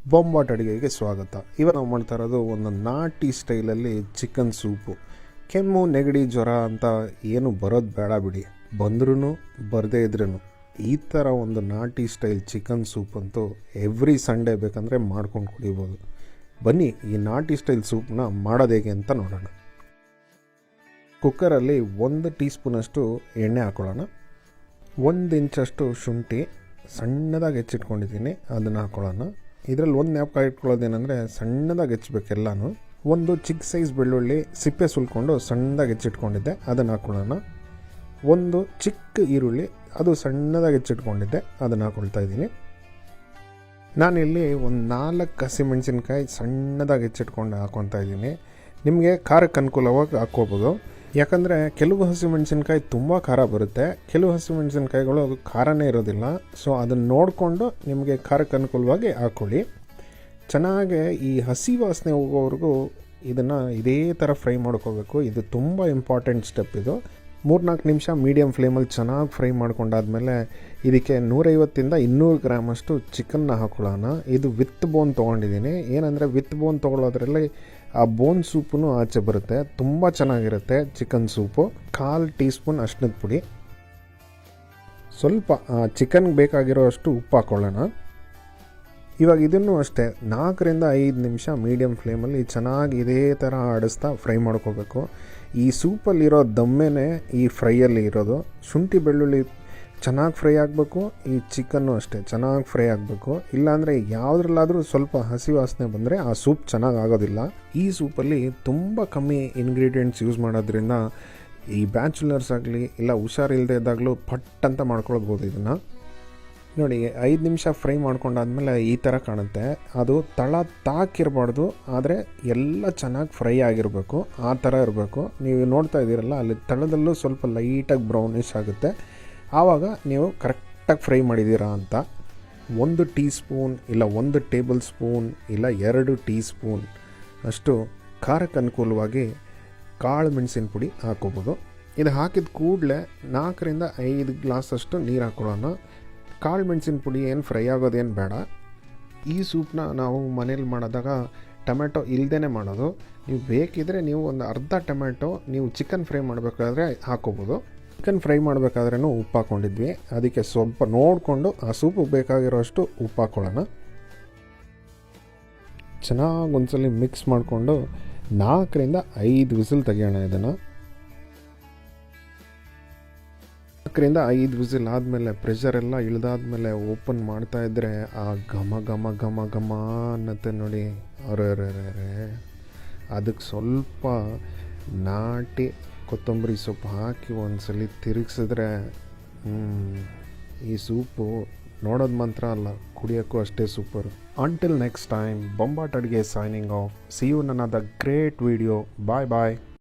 ಬೊಂಬಾಟ್ ಅಡುಗೆಗೆ ಸ್ವಾಗತ. ಇವತ್ತು ನಾವು ಮಾಡ್ತಾ ಇರೋದು ಒಂದು ನಾಟಿ ಸ್ಟೈಲಲ್ಲಿ ಚಿಕನ್ ಸೂಪು. ಕೆಮ್ಮು ನೆಗಡಿ ಜ್ವರ ಅಂತ ಏನು ಬರೋದು ಬೇಡ ಬಿಡಿ, ಬಂದ್ರೂ ಬರದೇ ಇದ್ರೂ ಈ ಥರ ಒಂದು ನಾಟಿ ಸ್ಟೈಲ್ ಚಿಕನ್ ಸೂಪ್ ಅಂತೂ ಎವ್ರಿ ಸಂಡೇ ಬೇಕಂದರೆ ಮಾಡ್ಕೊಂಡು ಕುಡಿಬೋದು. ಬನ್ನಿ ಈ ನಾಟಿ ಸ್ಟೈಲ್ ಸೂಪನ್ನ ಮಾಡೋದು ಹೇಗೆ ಅಂತ ನೋಡೋಣ. ಕುಕ್ಕರಲ್ಲಿ 1 ಟೀ ಸ್ಪೂನಷ್ಟು ಎಣ್ಣೆ ಹಾಕೊಳ್ಳೋಣ. 1 ಇಂಚಷ್ಟು ಶುಂಠಿ ಸಣ್ಣದಾಗಿ ಹೆಚ್ಚಿಟ್ಕೊಂಡಿದ್ದೀನಿ, ಅದನ್ನು ಹಾಕೊಳ್ಳೋಣ. ಇದರಲ್ಲಿ ಒಂದು ಜ್ಞಾಪಕ ಇಟ್ಕೊಳ್ಳೋದೇನೆಂದರೆ ಸಣ್ಣದಾಗಿ ಹೆಚ್ಚಬೇಕೆಲ್ಲನೂ. ಒಂದು ಚಿಕ್ಕ ಸೈಜ್ ಬೆಳ್ಳುಳ್ಳಿ ಸಿಪ್ಪೆ ಸುಲ್ಕೊಂಡು ಸಣ್ಣದಾಗಿ ಹೆಚ್ಚಿಟ್ಕೊಂಡಿದ್ದೆ, ಅದನ್ನು ಹಾಕೊಳ್ಳೋಣ. ಒಂದು ಚಿಕ್ಕ ಈರುಳ್ಳಿ ಅದು ಸಣ್ಣದಾಗಿ ಹೆಚ್ಚಿಟ್ಕೊಂಡಿದ್ದೆ, ಅದನ್ನು ಹಾಕೊಳ್ತಾ ಇದ್ದೀನಿ. ನಾನಿಲ್ಲಿ ಒಂದು 4 ಹಸಿಮೆಣಸಿನ್ಕಾಯಿ ಸಣ್ಣದಾಗಿ ಹೆಚ್ಚಿಟ್ಕೊಂಡು ಹಾಕೊತಾ ಇದ್ದೀನಿ. ನಿಮಗೆ ಖಾರಕ್ಕೆ ಅನುಕೂಲವಾಗಿ ಹಾಕ್ಕೋಬೋದು. ಯಾಕಂದರೆ ಕೆಲವು ಹಸಿಮೆಣಸಿನ್ಕಾಯಿ ತುಂಬ ಖಾರ ಬರುತ್ತೆ, ಕೆಲವು ಹಸಿಮೆಣಸಿನ್ಕಾಯಿಗಳು ಖಾರನೇ ಇರೋದಿಲ್ಲ. ಸೊ ಅದನ್ನು ನೋಡಿಕೊಂಡು ನಿಮಗೆ ಖಾರಕ್ಕೆ ಅನುಕೂಲವಾಗಿ ಹಾಕ್ಕೊಳ್ಳಿ. ಚೆನ್ನಾಗಿ ಈ ಹಸಿ ವಾಸನೆ ಹೋಗೋವರೆಗೂ ಇದನ್ನು ಇದೇ ಥರ ಫ್ರೈ ಮಾಡ್ಕೋಬೇಕು. ಇದು ತುಂಬ ಇಂಪಾರ್ಟೆಂಟ್ ಸ್ಟೆಪ್. ಇದು 3-4 ನಿಮಿಷ ಮೀಡಿಯಮ್ ಫ್ಲೇಮಲ್ಲಿ ಚೆನ್ನಾಗಿ ಫ್ರೈ ಮಾಡ್ಕೊಂಡಾದ್ಮೇಲೆ ಇದಕ್ಕೆ 150 - 200 ಗ್ರಾಮಷ್ಟು ಚಿಕನ್ನ ಹಾಕೊಳ್ಳೋಣ. ಇದು ವಿತ್ ಬೋನ್ ತೊಗೊಂಡಿದ್ದೀನಿ. ಏನಂದರೆ ವಿತ್ ಬೋನ್ ತೊಗೊಳ್ಳೋದ್ರಲ್ಲಿ ಆ ಬೋನ್ ಸೂಪು ಆಚೆ ಬರುತ್ತೆ, ತುಂಬ ಚೆನ್ನಾಗಿರುತ್ತೆ ಚಿಕನ್ ಸೂಪು. 1/4 ಟೀ ಸ್ಪೂನ್ ಅರಿಶಿಣದ ಪುಡಿ, ಸ್ವಲ್ಪ ಚಿಕನ್ಗೆ ಬೇಕಾಗಿರೋ ಅಷ್ಟು ಉಪ್ಪು ಹಾಕ್ಕೊಳ್ಳೋಣ. ಇವಾಗ ಇದನ್ನು ಅಷ್ಟೇ 4 - 5 ನಿಮಿಷ ಮೀಡಿಯಮ್ ಫ್ಲೇಮಲ್ಲಿ ಚೆನ್ನಾಗಿ ಇದೇ ಥರ ಆಡಿಸ್ತಾ ಫ್ರೈ ಮಾಡ್ಕೋಬೇಕು. ಈ ಸೂಪಲ್ಲಿರೋ ದಮ್ಮೆನೇ ಈ ಫ್ರೈಯಲ್ಲಿ ಇರೋದು. ಶುಂಠಿ ಬೆಳ್ಳುಳ್ಳಿ ಚೆನ್ನಾಗಿ ಫ್ರೈ ಆಗಬೇಕು, ಈ ಚಿಕನ್ನು ಅಷ್ಟೇ ಚೆನ್ನಾಗಿ ಫ್ರೈ ಆಗಬೇಕು. ಇಲ್ಲಾಂದರೆ ಯಾವುದ್ರಲ್ಲಾದರೂ ಸ್ವಲ್ಪ ಹಸಿ ವಾಸನೆ ಬಂದರೆ ಆ ಸೂಪ್ ಚೆನ್ನಾಗಿ ಆಗೋದಿಲ್ಲ. ಈ ಸೂಪಲ್ಲಿ ತುಂಬ ಕಮ್ಮಿ ಇಂಗ್ರೀಡಿಯೆಂಟ್ಸ್ ಯೂಸ್ ಮಾಡೋದ್ರಿಂದ ಈ ಬ್ಯಾಚುಲರ್ಸ್ ಆಗಲಿ ಇಲ್ಲ ಹುಷಾರಿಲ್ಲದೆ ಇದ್ದಾಗಲೂ ಪಟ್ ಅಂತ ಮಾಡ್ಕೊಳ್ಬೋದು. ಇದನ್ನು ನೋಡಿ 5 ನಿಮಿಷ ಫ್ರೈ ಮಾಡ್ಕೊಂಡಾದ್ಮೇಲೆ ಈ ಥರ ಕಾಣುತ್ತೆ. ಅದು ತಳ ತಾಕಿರಬಾರ್ದು, ಆದರೆ ಎಲ್ಲ ಚೆನ್ನಾಗಿ ಫ್ರೈ ಆಗಿರಬೇಕು, ಆ ಥರ ಇರಬೇಕು. ನೀವು ನೋಡ್ತಾ ಇದ್ದೀರಲ್ಲ, ಅಲ್ಲಿ ತಳದಲ್ಲೂ ಸ್ವಲ್ಪ ಲೈಟಾಗಿ ಬ್ರೌನಿಶ್ ಆಗುತ್ತೆ. ಆವಾಗ ನೀವು ಕರೆಕ್ಟಾಗಿ ಫ್ರೈ ಮಾಡಿದ್ದೀರಾ ಅಂತ. 1 ಟೀ ಸ್ಪೂನ್ ಇಲ್ಲ 1 ಟೇಬಲ್ ಸ್ಪೂನ್ ಇಲ್ಲ 2 ಟೀ ಸ್ಪೂನ್ ಅಷ್ಟು ಖಾರಕ್ಕೆ ಅನುಕೂಲವಾಗಿ ಕಾಳು ಮೆಣಸಿನ ಪುಡಿ ಹಾಕೋಬೋದು. ಇದು ಹಾಕಿದ ಕೂಡಲೇ 4 - 5 ಗ್ಲಾಸಷ್ಟು ನೀರು ಹಾಕೊಳ್ಳೋಣ. ಕಾಳು ಮೆಣಸಿನ ಪುಡಿ ಏನು ಫ್ರೈ ಆಗೋದೇನು ಬೇಡ. ಈ ಸೂಪನ್ನ ನಾವು ಮನೇಲಿ ಮಾಡಿದಾಗ ಟೊಮೆಟೊ ಇಲ್ಲದೇ ಮಾಡೋದು. ನೀವು ಬೇಕಿದ್ರೆ ನೀವು ಒಂದು ಅರ್ಧ ಟೊಮೆಟೊ ನೀವು ಚಿಕನ್ ಫ್ರೈ ಮಾಡಬೇಕಾದ್ರೆ ಹಾಕೋಬೋದು. ಚಿಕನ್ ಫ್ರೈ ಮಾಡಬೇಕಾದ್ರೂ ಉಪ್ಪು ಹಾಕ್ಕೊಂಡಿದ್ವಿ, ಅದಕ್ಕೆ ಸ್ವಲ್ಪ ನೋಡಿಕೊಂಡು ಆ ಸೂಪಿಗೆ ಬೇಕಾಗಿರೋಷ್ಟು ಉಪ್ಪು ಹಾಕ್ಕೊಳ್ಳೋಣ. ಚೆನ್ನಾಗಿ ಒಂದ್ಸಲ ಮಿಕ್ಸ್ ಮಾಡಿಕೊಂಡು 4 - 5 ವಿಸಿಲ್ ತೆಗಿಯೋಣ. ಇದನ್ನು 4 - 5 ವಿಸಿಲ್ ಆದಮೇಲೆ ಪ್ರೆಷರೆಲ್ಲ ಇಳಿದಾದ್ಮೇಲೆ ಓಪನ್ ಮಾಡ್ತಾಯಿದ್ರೆ ಆ ಘಮ ಘಮ ಘಮ ಘಮ ಅನ್ನತ್ತೆ ನೋಡಿ. ಅರೆ ಅದಕ್ಕೆ ಸ್ವಲ್ಪ ನಾಟಿ ಕೊತ್ತಂಬರಿ ಸೊಪ್ಪು ಹಾಕಿ ಒಂದ್ಸಲಿ ತಿರುಗಿಸಿದ್ರೆ ಈ ಸೂಪು ನೋಡೋದು ಮಾತ್ರ ಅಲ್ಲ, ಕುಡಿಯೋಕ್ಕೂ ಅಷ್ಟೇ super. Until next time, Bombat Aduge signing off. See you in another great video. Bye bye.